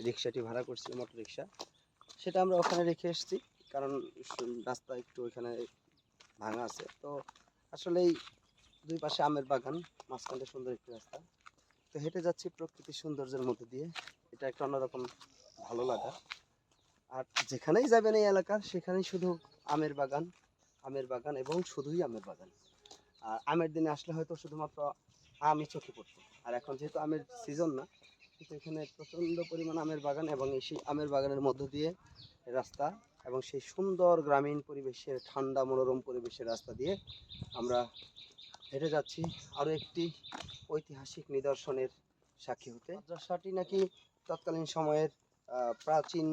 রিক্সাটি ভাড়া করছিলাম, auto rickshaw, সেটা আমরা ওখানে রেখে এসেছি। কারণ রাস্তা একটু ওইখানে ভাঙা আছে। তো আসলেই দুই পাশে আমের বাগান, মাঝখানটা সুন্দর একটি রাস্তা। তো হেঁটে যাচ্ছি প্রকৃতির সৌন্দর্যের মধ্যে দিয়ে। এটা একটা অন্যরকম ভালো লাগা। আর যেখানেই যাবেন এই এলাকার, সেখানেই শুধু আমের বাগান, আমের বাগান এবং শুধুই আমের বাগান। আর আমের দিনে আসলে হয়তো শুধুমাত্র আমই চোখে পড়তো। আর এখন যেহেতু আমের সিজন না, কিন্তু এখানে প্রচণ্ড পরিমাণ আমের বাগান এবং সেই আমের বাগানের মধ্য দিয়ে রাস্তা এবং সেই সুন্দর গ্রামীণ পরিবেশের ঠান্ডা মনোরম পরিবেশের রাস্তা দিয়ে আমরা হেঁটে যাচ্ছি আরও একটি ঐতিহাসিক নিদর্শনের সাক্ষী হতে। মাদ্রাসাটি নাকি তৎকালীন সময়ের প্রাচীন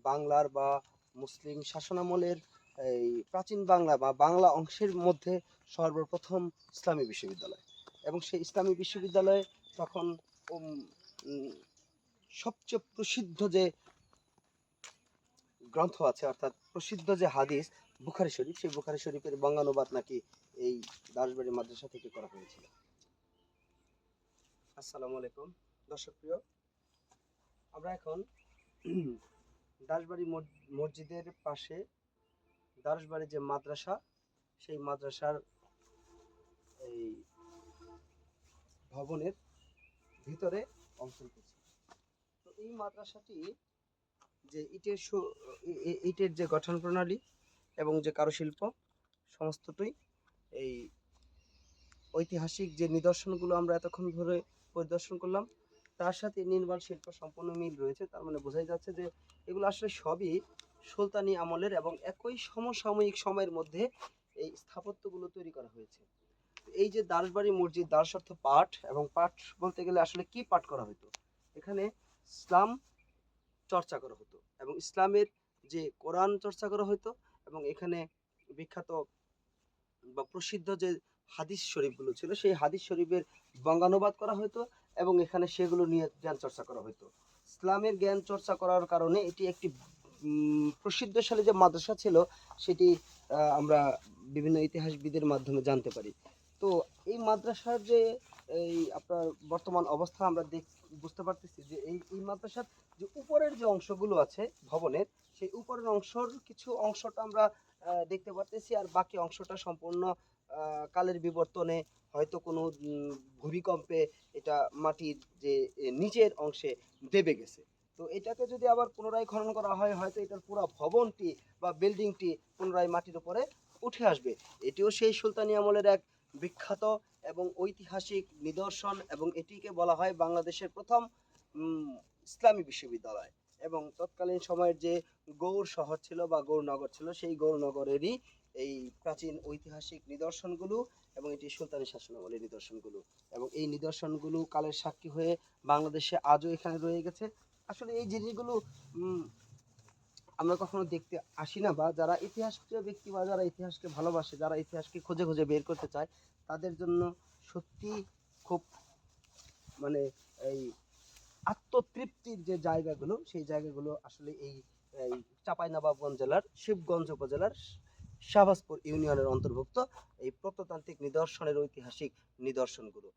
বাংলার বা মুসলিম শাসনামলের এই প্রাচীন বাংলা বা বাংলা অংশের মধ্যে সর্বপ্রথম ইসলামী বিশ্ববিদ্যালয়। এবং সেই ইসলামী বিশ্ববিদ্যালয়ে তখন সবচেয়ে প্রসিদ্ধ যে গ্রন্থ আছে, অর্থাৎ প্রসিদ্ধ যে হাদিস বুখারী শরীফ, সেই বুখারী শরীফের বঙ্গানুবাদ নাকি এই দাসবাড়ি মাদ্রাসা থেকে করা হয়েছিল। আসসালামু আলাইকুম দর্শক প্রিয়, আমরা এখন দাসবাড়ি মসজিদের পাশে দাসবাড়ি যে মাদ্রাসা, সেই মাদ্রাসার এই ভবনের ভিতরে অবস্থান করছি। তো এই মাদ্রাসাটি যে ইটের যে গঠন প্রণালী এবং যে কারুশিল্প সমস্তটাই এই ঐতিহাসিক যে নিদর্শনগুলো আমরা এতক্ষণ ধরে পরিদর্শন করলাম, তার সাথে নির্মাণ শিল্প সম্পূর্ণ মিল রয়েছে। তার মানে বোঝাই যাচ্ছে যে এগুলো আসলে সবই সুলতানি আমলের এবং একই সমসাময়িক সময়ের মধ্যে এই স্থাপত্যগুলো তৈরি করা হয়েছে। এই যে দাসবাড়ি মসজিদ, দাস অর্থ পাঠ, এবং পাঠ বলতে গেলে আসলে কি পাঠ করা হতো, এখানে ইসলাম চর্চা করা হতো এবং ইসলামের যে কোরআন চর্চা করা হতো, এবং এখানে বিখ্যাত বা প্রসিদ্ধ যে হাদিস শরীফগুলো ছিল, সেই হাদিস শরীফের বঙ্গানুবাদ করা হতো এবং এখানে সেগুলো নিয়ে জ্ঞান চর্চা করা হতো। ইসলামের জ্ঞান চর্চা করার কারণে এটি একটি প্রসিদ্ধশালী যে মাদ্রাসা ছিল, সেটি আমরা বিভিন্ন ইতিহাসবিদের মাধ্যমে জানতে পারি। তো এই মাদ্রাসার যে এই আপনার বর্তমান অবস্থা আমরা বুঝতে পারতেছি যে এই মাদ্রাসার যে উপরের যে অংশগুলো আছে ভবনের, সেই উপরের অংশর কিছু অংশটা আমরা দেখতে পারতেছি, আর বাকি অংশটা সম্পূর্ণ কালের বিবর্তনে হয়তো কোনো ভূমিকম্পে এটা মাটির যে নিচের অংশে দেবে গেছে। তো এটাকে যদি আবার পুনরায় খনন করা হয়, হয়তো এটার পুরো ভবনটি বা বিল্ডিংটি পুনরায় মাটির উপরে উঠে আসবে। এটিও সেই সুলতানি আমলের এক বিখ্যাত এবং ঐতিহাসিক নিদর্শন, এবং এটিকে বলা হয় বাংলাদেশের প্রথম ইসলামী বিশ্ববিদ্যালয়। এবং তৎকালীন সময়ের যে গৌড় শহর ছিল বা গৌড়নগর ছিল, সেই গৌড়নগরেরই এই প্রাচীন ঐতিহাসিক নিদর্শনগুলো এবং এটি সুলতানি শাসনামলের নিদর্শনগুলো, এবং এই নিদর্শনগুলো কালের সাক্ষী হয়ে বাংলাদেশে আজও এখানে রয়ে গেছে। আসলে এই জিনিসগুলো আমরা কখনো দেখতে আসি না, বা যারা ইতিহাসপ্রিয় ব্যক্তি বা যারা ইতিহাসকে ভালোবাসে, যারা ইতিহাসকে খুঁজে খুঁজে বের করতে চায়, তাদের জন্য সত্যি খুব মানে এই আত্মতৃপ্তির যে জায়গাগুলো, সেই জায়গাগুলো আসলে এই চাঁপাইনবাবগঞ্জ জেলার শিবগঞ্জ উপজেলার শাহবাজপুর ইউনিয়নের অন্তর্ভুক্ত এই প্রত্নতান্ত্রিক নিদর্শনের ঐতিহাসিক নিদর্শনগুলো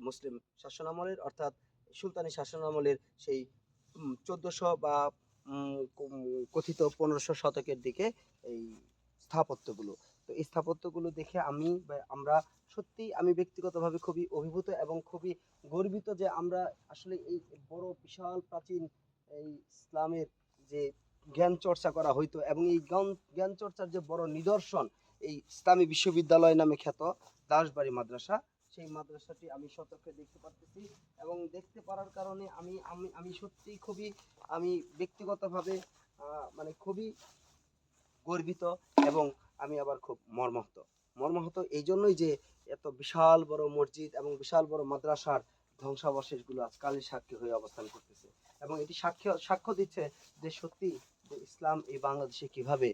মুসলিম শাসনামলের, অর্থাৎ সুলতানি শাসনামলের সেই 1400 বা কথিত 1500 শতকের দিকে এই স্থাপত্যগুলো। তো এই স্থাপত্যগুলো দেখে আমরা সত্যি, আমি ব্যক্তিগতভাবে খুবই অভিভূত এবং খুবই গর্বিত যে আমরা আসলে এই বড় বিশাল প্রাচীন এই ইসলামের যে জ্ঞান চর্চা করা হইতো, এবং এই জ্ঞান চর্চার যে বড় নিদর্শন এই ইসলামী বিশ্ববিদ্যালয় নামে খ্যাত দাসবাড়ি মাদ্রাসা, সেই মাদ্রাসাটি আমি সচক্ষে দেখতে পারতেছি। এবং দেখতে পারার কারণে আমি আমি আমি সত্যি খুবই, আমি ব্যক্তিগতভাবে মানে খুবই গর্বিত, এবং আমি আবার খুব মর্মাহত এই জন্যই যে এত বিশাল বড় মসজিদ এবং বিশাল বড় মাদ্রাসার ধ্বংসাবশেষগুলো আজকালের সাক্ষী হয়ে অবস্থান করতেছে, এবং এটি সাক্ষ্য দিচ্ছে যে সত্যি যে ইসলাম এই বাংলাদেশে কিভাবে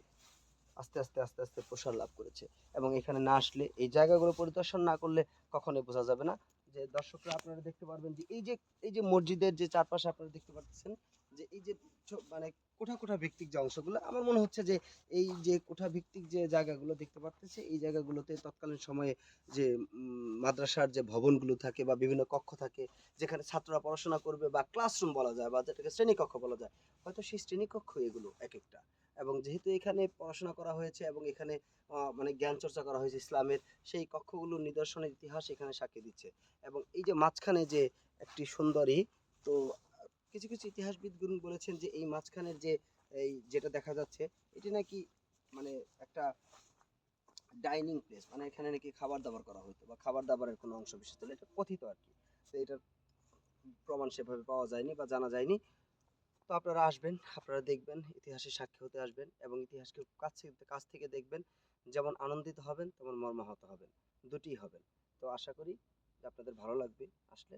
আস্তে আস্তে আস্তে আস্তে প্রসার লাভ করেছে। এবং এখানে না আসলে, এই জায়গাগুলো পরিদর্শন না করলে কখনোই বোঝা যাবে না। যে দর্শকরা আপনারা দেখতে পারবেন যে এই যে মসজিদের যে চারপাশে আপনারা দেখতে পাচ্ছেন, যে এই যে মানে কোঠা কোঠা ভিত্তিক যে অংশগুলো, আমার মনে হচ্ছে যে এই যে কোঠা ভিত্তিক যে জায়গাগুলো দেখতে পারতেছে, এই জায়গাগুলোতে তৎকালীন সময়ে যে মাদ্রাসার যে ভবনগুলো থাকে বা বিভিন্ন কক্ষ থাকে, যেখানে ছাত্ররা পড়াশোনা করবে বা ক্লাসরুম বলা যায় বা যেটাকে শ্রেণীকক্ষ বলা যায়, হয়তো সেই শ্রেণীকক্ষ এগুলো এক একটা। এবং যেহেতু এখানে পড়াশোনা করা হয়েছে এবং এখানে মানে জ্ঞান চর্চা করা হয়েছে ইসলামের, সেই কক্ষগুলোর নিদর্শনের ইতিহাস এখানে সাক্ষী দিচ্ছে। এবং এই যে মাঝখানে যে একটি সুন্দরী, তো কিছু কিছু ইতিহাসবিদগণ বলেছেন যে এই মাঝখানের যে এই যেটা দেখা যাচ্ছে, এটি নাকি মানে একটা ডাইনিং প্লেস, মানে এখানে নাকি খাবার দাবার করা হতো বা খাবার দাবারের কোনো অংশ বিশেষ, তাহলে এটা কথিত আর কি। তো এটার প্রমাণ সেভাবে পাওয়া যায়নি বা জানা যায়নি। তো আপনারা আসবেন, আপনারা দেখবেন, ইতিহাসের সাক্ষী হতে আসবেন এবং ইতিহাসকে কাছ থেকে দেখবেন। যেমন আনন্দিত হবেন তেমন মর্মাহত হবেন, দুটিই হবেন। তো আশা করি যে আপনাদের ভালো লাগবে আসলে।